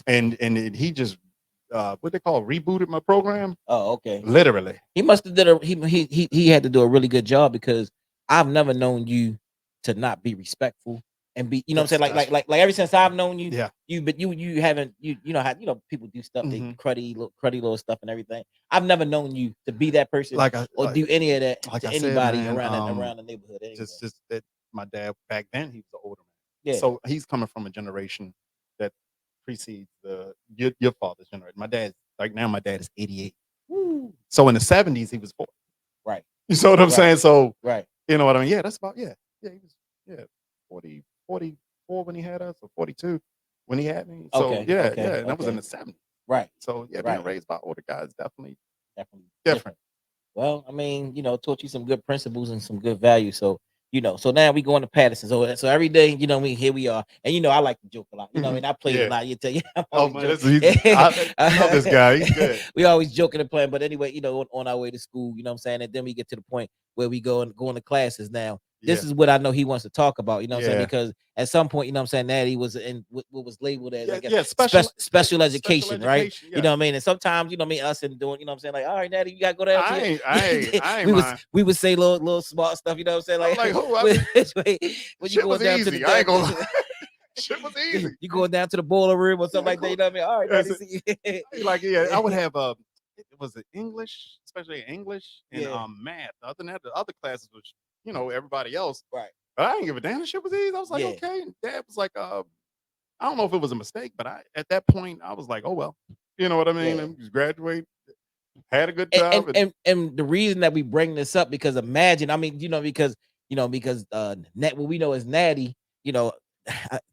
and he just what they call rebooted my program. Oh, okay. Literally. He must have did a he had to do a really good job because I've never known you to not be respectful and be, you know what I'm saying, That's like ever since I've known you, yeah. but you haven't, you know how, people do stuff, they Hmm. cruddy little stuff and everything. I've never known you to be that person Like I or do any of that like to I said, anybody man. around the neighborhood anyway. Just that my dad back then he was an older man, Yeah. so he's coming from a generation that precedes your father's generation. My dad's like now my dad is 88. Woo. So in the 70s he was 40. Right. You know what I'm Right. saying? So Right. you know what I mean? Yeah, that's about yeah he was yeah 44 when he had us, or 42 when he had me. So Okay. yeah, Okay. and that was in Okay. the 70s. Right. So yeah, being Right. raised by older guys definitely Definitely different. different. Well, I mean, taught you some good principles and some good values. So, so now we going to Patterson. So every day, here we are. And I like to joke a lot. Mhm. I played a Yeah. lot. You tell you, I'm Oh always man, joking. I love this guy. He's good. We always joking and playing. But anyway, on our way to school, you know what I'm saying? And then we get to the point where we go into classes now. This Yeah. is what I know he wants to talk about, you know what I'm saying? Yeah. Because at some point, you know what I'm saying, that he was in what was labeled as, I Yeah, guess, yeah, special special special education, right? education, You know what I yes. mean? And sometimes, us and doing, you know what I'm saying, like, all right, daddy, you gotta go down to I ain't we was mind. we would say little smart stuff, you know what I'm saying? I'm Like like, "Who?" I when, mean, when you shit was going down to easy. I ain't gonna lie. the Shit was easy. you going down to the boiler room or something Yeah, like that, cool. you know what I mean? All right, Yeah, daddy, so, see. like, yeah, I would have, it was it English, especially English and, Yeah, math. Other than that, the other classes was, everybody else. right. But I didn't give a damn. The shit was easy. I was like, Yeah. "Okay." And dad was like, I don't know if it was a mistake, but at that point, I was like, "Oh, well." You know what I mean? Yeah. And just graduate, had a good and and time, and and, and the reason that we bring this up, because imagine, I mean, because Nat, what we know as Natty, you know,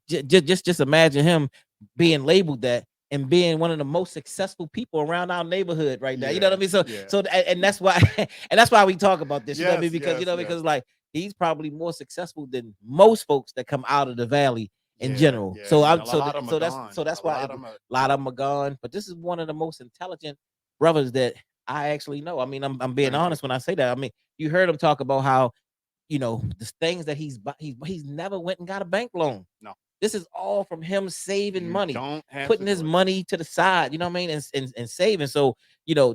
just imagine him being labeled that and being one of the most successful people around our neighborhood right now. You know what I yeah, mean? So yeah. and that's why and that's why we talk about this. You know what I mean? Yes, Because yes, yes. because like he's probably more successful than most folks that come out of the valley in Yeah, general. yeah, So and I'm a so lot of them are gone. so A that's why lot a of them are lot of them are gone. But this is one of the most intelligent brothers that I actually know. I mean, I'm being thank you. honest when I say that. I mean, you heard him talk about how, the things that he's never went and got a bank loan. No, This is all from him saving you money, don't have to putting his do it. money to the side. You know what I mean, and saving. So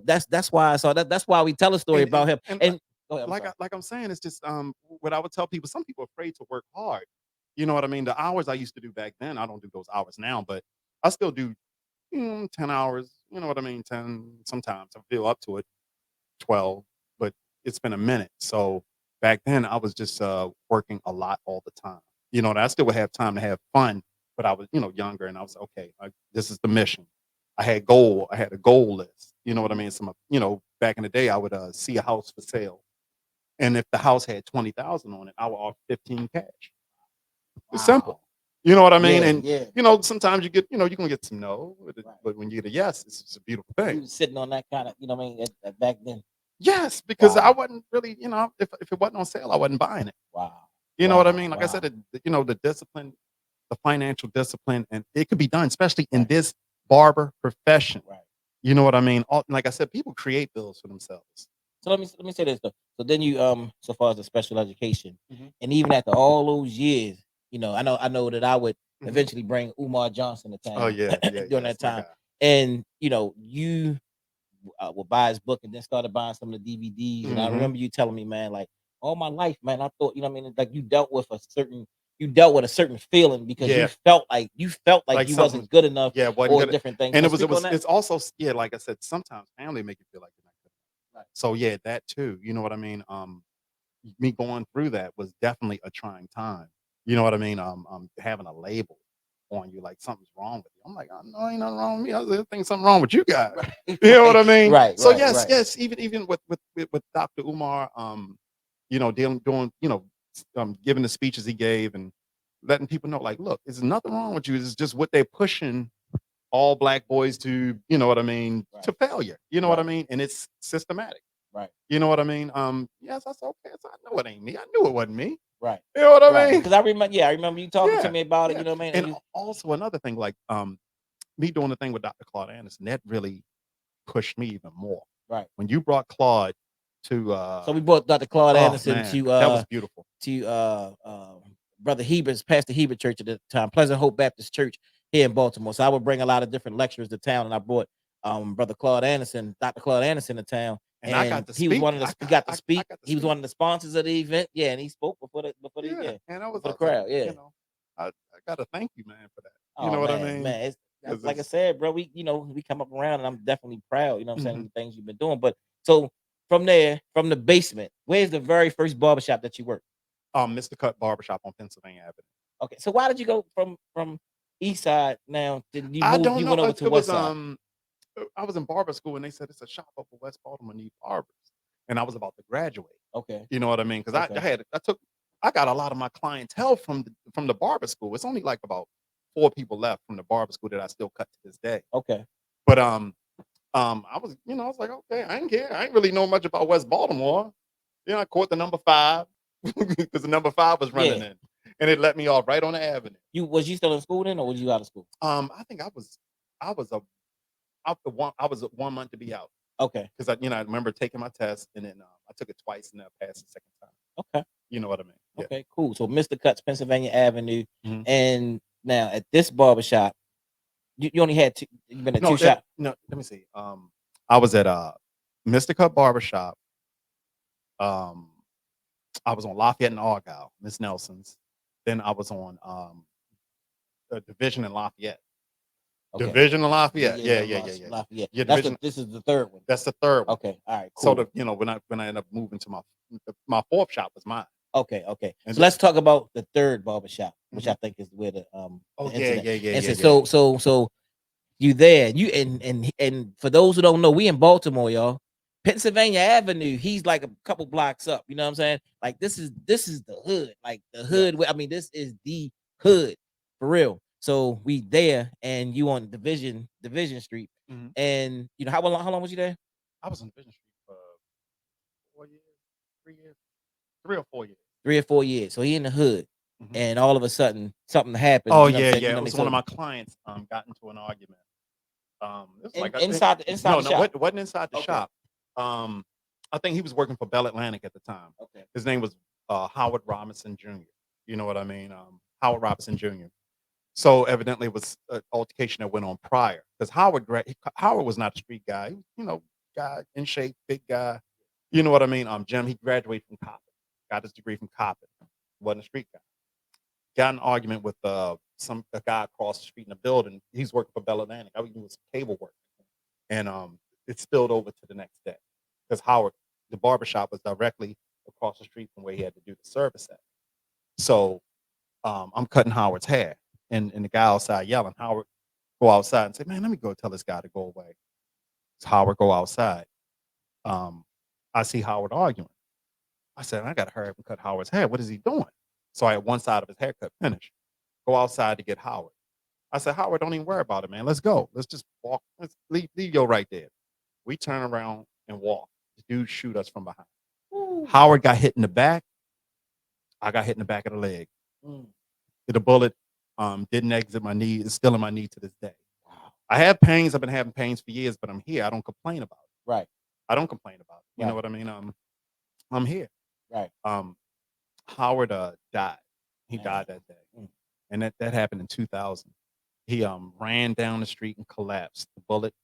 that's why I saw that. That's why we tell a story And about him. and And go ahead. I'm like sorry. like I'm saying, it's just what I would tell people. Some people are afraid to work hard. You know what I mean? The hours I used to do back then, I don't do those hours now, but I still do 10 hours. You know what I mean? 10 sometimes. I feel up to it, 12, but it's been a minute. So back then, I was just working a lot all the time. And I still would have time to have fun, but I was younger, and I was okay. This is the mission. I had a goal list. You know what I Mhm. mean? Some back in the day, I would see a house for sale, and if the house had 20,000 on it, I would offer 15 cash. It's simple. Wow. You know what I mean? Yeah. And Yeah. sometimes you get, you can get some no, Right. but when you get a yes, it's a beautiful You thing. was sitting on that kind of, what I mean, back then. Yes, because I Wow. wasn't really, if it wasn't on sale, I wasn't buying it. Wow. You know what I Wow. mean? Like I said, Wow. the discipline, the financial discipline, and it could be done, especially in Right. this barber profession. Right. You know what I mean? Like I said, people create bills for themselves. So let me say this though. So then you so far as the special education, Mhm. and even after all those years, I know that I would Mhm. eventually bring Umar Johnson to Oh town yeah, yeah, yeah. during that That's my time, guy. and you would buy his book and then started buying some of the DVDs. And I Hmm. remember you telling me, man, like all my life, man, I thought, what I mean, like you dealt with a certain feeling because Yeah, you felt like like you something. wasn't good enough Yeah, wasn't or good. different things. And So it was, speak on that. it's also, yeah, like I said, sometimes family make you feel like you're not good. Right. So yeah, that too. You know what I mean? Me going through that was definitely a trying time. You know what I mean? Having a label on you like something's wrong with you. I'm like, oh, no, ain't nothing wrong with me. I think something wrong with you guys. Right, You know what right, I mean? right, So right, yes, right. yes, even with Dr. Umar, doing, giving the speeches he gave and letting people know, like, look, there's nothing wrong with you. It's just what they're pushing all black boys to, you know what I mean, Right, to failure. You know what I right, mean? And it's systematic. right, You know what I mean? Yes, I said, okay. So I know it ain't me. I knew it wasn't me. right, You know what I right. mean? Because I remember, yeah, I remember you talking to Yeah, me about it. yeah. You know what I mean? And And you, also another thing, like me doing the thing with Dr. Claude Anderson, that really pushed me even more. right. When you brought Claude to So we brought Dr. Claude oh Anderson man, that was beautiful. to Brother Hebert's Pastor Hebert Church at the time, Pleasant Hope Baptist Church. here in Baltimore. So I would bring a lot of different lecturers to town, and I brought brother Claude Anderson, Dr. Claude Anderson to town, And I got and to he was speak. one of the he got to I speak. got to He was speak. one of the sponsors of the event. Yeah, and he spoke Yeah, and before I the was like, crowd. Yeah. I gotta thank you, man, for that. You Oh know what I mean? man, it's Because like I it's said, bro. We come up around, and I'm definitely proud. You know what I'm saying, of mhm. the things you've been doing. But so from there, from the basement, where's the very first barbershop that you worked? Mr. Cut Barbershop on Pennsylvania Avenue. Okay, so why did you go from East Side now? Did you I move? don't You know. went over to It was West Side. I was in barber school and they said it's a shop up in West Baltimore need barbers, and I was about to graduate. Okay, You know what I mean? Because okay, I got a lot of my clientele from the barber school. It's only like about 4 people left from the barber school that I still cut to this day. okay. But I was I was like, okay, I ain't care. I ain't really know much about West Baltimore. I caught the number 5 because the number 5 was running Yeah. in, and it let me off right on the avenue. You still in school then, or was you out of school? I think I was a out the one I was 1 month to be out. Okay, Because I remember taking my test and then I took it twice and I passed the second time. okay, You know what I mean? Yeah. okay. Cool. So Mr. Cuts, Pennsylvania Avenue, Mhm. and now at this barbershop, you only had two. You've been at two No, that shop. no. Let me see. I was at Mr. Cut Barbershop. Um, I was on Lafayette and Argyle, Miss Nelson's. Then I was on a division in Lafayette. Okay. Division in Yeah, Lafayette. yeah, Yeah, yeah. yeah, yeah, yeah, yeah. Lafayette. Yeah, That's division. this is the third one. That's the third one. Okay. All right. So Cool. when I ended up moving to my fourth shop was mine. Okay. Okay. And So let's talk about the third barbershop, which mhm. I think is where Oh the yeah, incident. yeah, yeah, And yeah, so yeah, yeah. so you there. You and for those who don't know, we in Baltimore, y'all. Pennsylvania Avenue, he's like a couple blocks up. You know what I'm saying? Like this is the hood. Like the Yeah. hood. I mean, this is the hood for real. So we there, and you on Division Street, Mhm. and how long was you there? I was on Division Street for 4 years, 3 years, 3 or 4 years. 3 or 4 years. So he in the hood, Mhm. and all of a sudden something happens. Oh You know what I'm yeah, saying? yeah. You know It what I mean? was one of So my clients got into an argument. It was like inside no, the no, shop. what wasn't inside the Okay. shop. Um, I think he was working for Bell Atlantic at the time. Okay. His name was Howard Robinson Jr. You know what I mean? Howard Robinson Jr. So evidently it was an altercation that went on prior because Howard was not a street guy. He was, guy in shape, big guy. You know what I mean? Jim, he graduated from Coppin, got his degree from Coppin. Wasn't a street guy. Got in an argument with a guy across the street in the building. He's working for Bell Atlantic. I was doing some cable work, and it spilled over to the next day because Howard, the barbershop, was directly across the street from where he had to do the service at. So I'm cutting Howard's hair, and the guy outside yelling. Howard go outside and say, "Man, let me go tell this guy to go away." So Howard go outside. Um, I see Howard arguing. I said, "I got to hurry up and cut Howard's hair. What is he doing?" So I had one side of his haircut finished. Go outside to get Howard. I said, "Howard, don't even worry about it, man. Let's go. Let's just walk. Let's leave yo right there." We turn around and walk. The dude shoot us from behind. Ooh. Howard got hit in the back. I got hit in the back of the leg. Mm. The bullet didn't exit my knee. It's still in my knee to this day. Wow. I have pains. I've been having pains for years, but I'm here. I don't complain about it. Right. I don't complain about it. You know Right. what I mean? I'm here. Right. Um, Howard died. He Man. died that day, Mm. and that happened in 2000. He ran down the street and collapsed. The bullet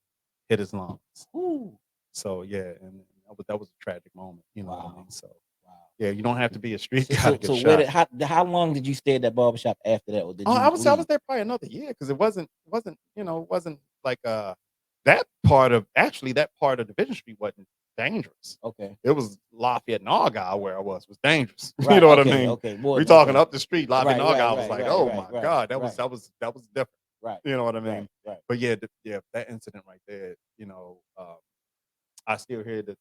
hit his lungs. Ooh. So yeah, and that was a tragic moment. You know what I Wow. mean? So Wow. yeah, you don't have to be a street So guy to so, get so where shot. did how long did you stay at that barbershop after that, or did Oh, I you would say I was leave? there probably another year because it wasn't like that part of actually that part of Division Street wasn't dangerous. Okay. It was Lafayette and Argyle where I was dangerous. You Right. know what I Okay. mean? Okay. More We than talking okay. up the street, Lafayette and Right. Right. Argyle was Right. like, Right. oh Right. my Right. God, Right. that was different. Right. You know what I Right. mean? Right. But yeah, that incident right there, I still hear the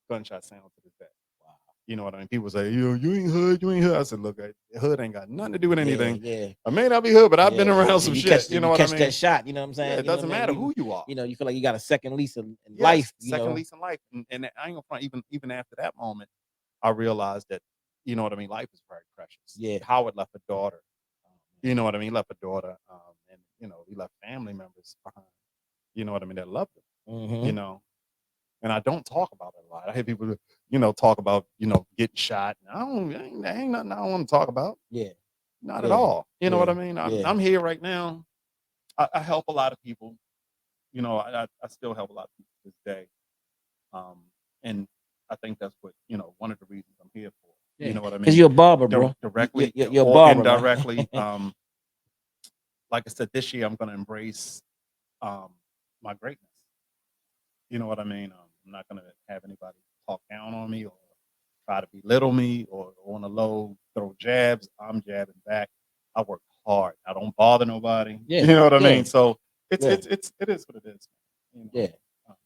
gunshot sound to this day. Wow. You know what I mean? People say, you ain't hood, you ain't hood. I said, look, hood ain't got nothing to do with Yeah. anything. Yeah. I may not be hood, but I've been Yeah. around If some you shit. catch You if know you what I catch that mean? shot, you know what I'm Yeah, saying. it You know what doesn't I mean. matter who you are. You feel like you got a second lease in life. Yes, second lease in life. And I ain't gonna front, even after that moment, I realized that, you know what I mean, life is very precious. Yeah. Howard left a daughter. Oh, You man. know what I mean? He left a daughter, and he left family members behind. You know what I mean? That loved him. You Mm-hmm. know, and I don't talk about it a lot. I hear people, talk about getting shot. Ain't nothing I don't want to talk about. Yeah. Not at Yeah. all. You know what Yeah. I mean? I'm Yeah. I'm here right now. I help a lot of people. I still help a lot of people to this day. Um, and I think that's what, one of the reasons I'm here for. You Yeah, know what I because mean? you're a barber, bro. Directly You're a or barber, man. indirectly. Like I said, this year I'm going to embrace um, my greatness. You know what I mean? I'm not going to have anybody talk down on me or try to belittle me or on the low throw jabs. I'm jabbing back. I work hard. I don't bother nobody. You Yeah, know what I yeah, mean? So yeah, it is what it is. You know. yeah, Um,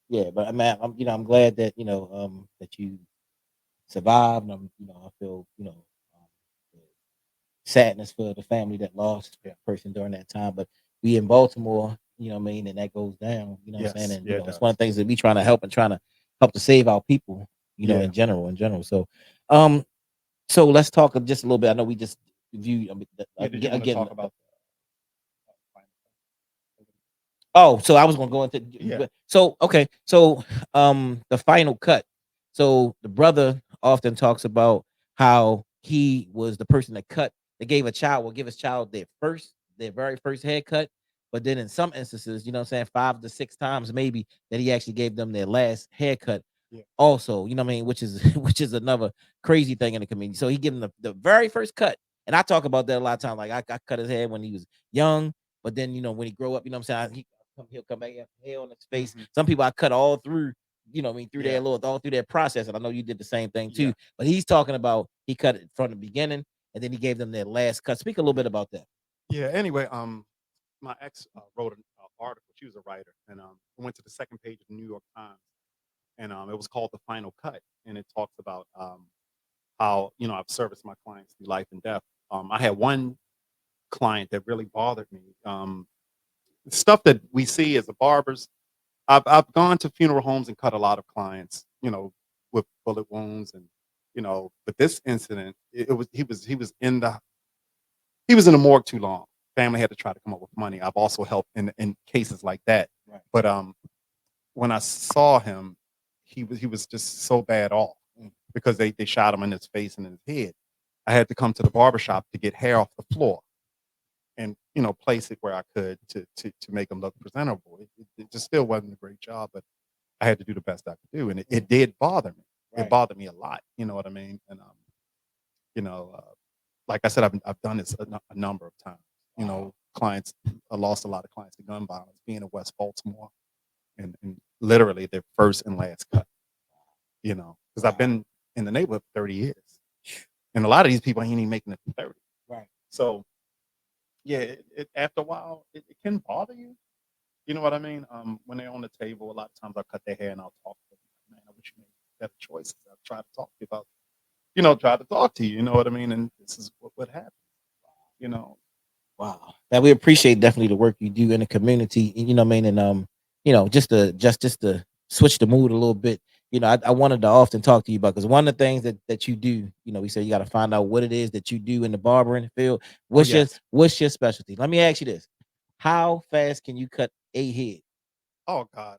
yeah. But I mean, I'm glad that that you survived. And I feel the sadness for the family that lost yeah. a person during that time. But we in Baltimore, what I mean, and that goes down. You know what I'm saying? Yes. And Yeah. It it's one does. of the things that we trying to help and trying to help to save our people. Yeah. In general. So, um, so let's talk just a little bit. I know we just reviewed. Yeah. Did you want to Again, talk about the oh, so I was gonna go into yeah. so okay, so the final cut. So the brother often talks about how he was the person that gave a child will give his child their very first haircut, but then in some instances, what I'm saying, 5 to 6 times maybe that he actually gave them their last haircut Yeah. also, what I mean, which is which is another crazy thing in the community. So he gave him the very first cut. And I talk about that a lot of time. Like I cut his hair when he was young, but then when he grow up, I'm saying he'll come back and hair on his face. Hmm. Some people I cut all through, through Yeah. their little all through their process. And I know you did the same thing Yeah. too. But he's talking about he cut it from the beginning and then he gave them their last cut. Speak a little bit about that. Yeah. Anyway, my ex wrote an article. She was a writer, and went to the second page of the New York Times, and it was called "The Final Cut," and it talks about how I've serviced my clients through life and death. I had one client that really bothered me. Stuff that we see as a barbers. I've gone to funeral homes and cut a lot of clients, with bullet wounds and but this incident, it was he was in the morgue too long. Family had to try to come up with money. I've also helped in cases like that. Right. But when I saw him, he was just so bad off because they shot him in his face and in his head. I had to come to the barber shop to get hair off the floor and place it where I could to make him look presentable. It just still wasn't a great job, but I had to do the best I could do, and it did bother me. It Right. bothered me a lot. You know what I mean? And you know, uh, like I said, I've done this a number of times. Clients, I lost a lot of clients to gun violence, being in West Baltimore, and literally their first and last cut. Because I've Wow. been in the neighborhood for 30 years, and a lot of these people ain't even making it to 30. Right. So yeah, after a while, it can bother you. You know what I mean? When they're on the table, a lot of times I cut their hair and I'll talk to them. Man, I wish you made better choices. I'll try to talk to you about, try to talk to you. You know what I mean? And this is what happened. You know, Wow. Now we appreciate definitely the work you do in the community. You know what I mean? And just to switch the mood a little bit. I wanted to often talk to you about because one of the things that you do, we say you got to find out what it is that you do in the barbering field. oh What's yes, your specialty? Let me ask you this. How fast can you cut a head? oh God,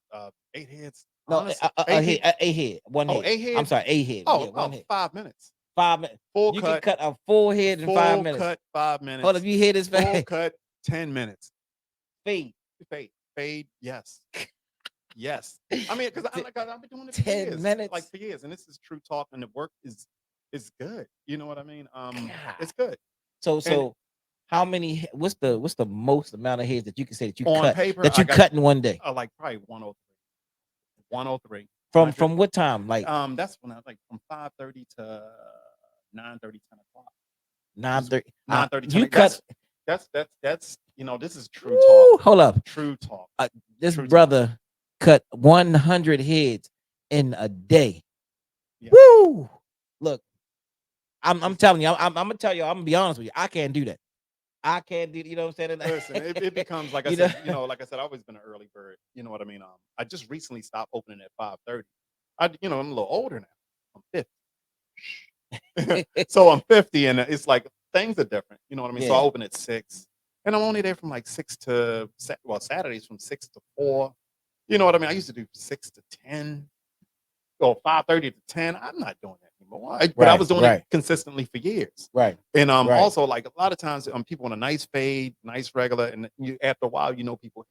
8 heads. No, Honestly, 8 head. a head, one Oh, head. eight I'm heads. sorry, a head. Oh, Yeah, one oh, head. 5 minutes. 5 minutes. Full You can cut. cut a full head in five Full minutes. cut. five Hold up, minutes. you hear this Full fast? cut. 10 minutes. Fade. Fade. Yes. Yes. I mean, because I've been doing it for 10 years, like minutes. for years, and this is true talk, and the work is good. You know what I mean? God. It's good. So And so how many what's the most amount of heads that you can say on paper, that I you got cut in one day? like probably 103, 103, From what time? Like That's when I was like from 5:30 to 9:30, 10 o'clock. This 9:30. 9:30, 10. You cut That's this is true talk. woo, hold up. True talk. Uh, this True talk. brother cut 100 heads in a day. Yeah. Woo! Look, I'm It's, telling you, I'm gonna tell you, I'm gonna be honest with you. I can't do that. I can't do, what I'm listen, saying? it becomes like I you know, said, I've always been an early bird. You know what I mean? I just recently stopped opening at 5:30. I'm a little older now. I'm 50. So I'm 50 and it's like things are different. You know what I mean? So I yeah, open at 6 and I'm only there from like 6 to Saturdays from 6 to 4. You know what I mean? I used to do 6 to 10 or 5:30 to 10. I'm not doing that anymore. But I Right, was doing it right, consistently for years. right, And right. also like a lot of times people on a nice fade, nice regular, and you after a while, you know, people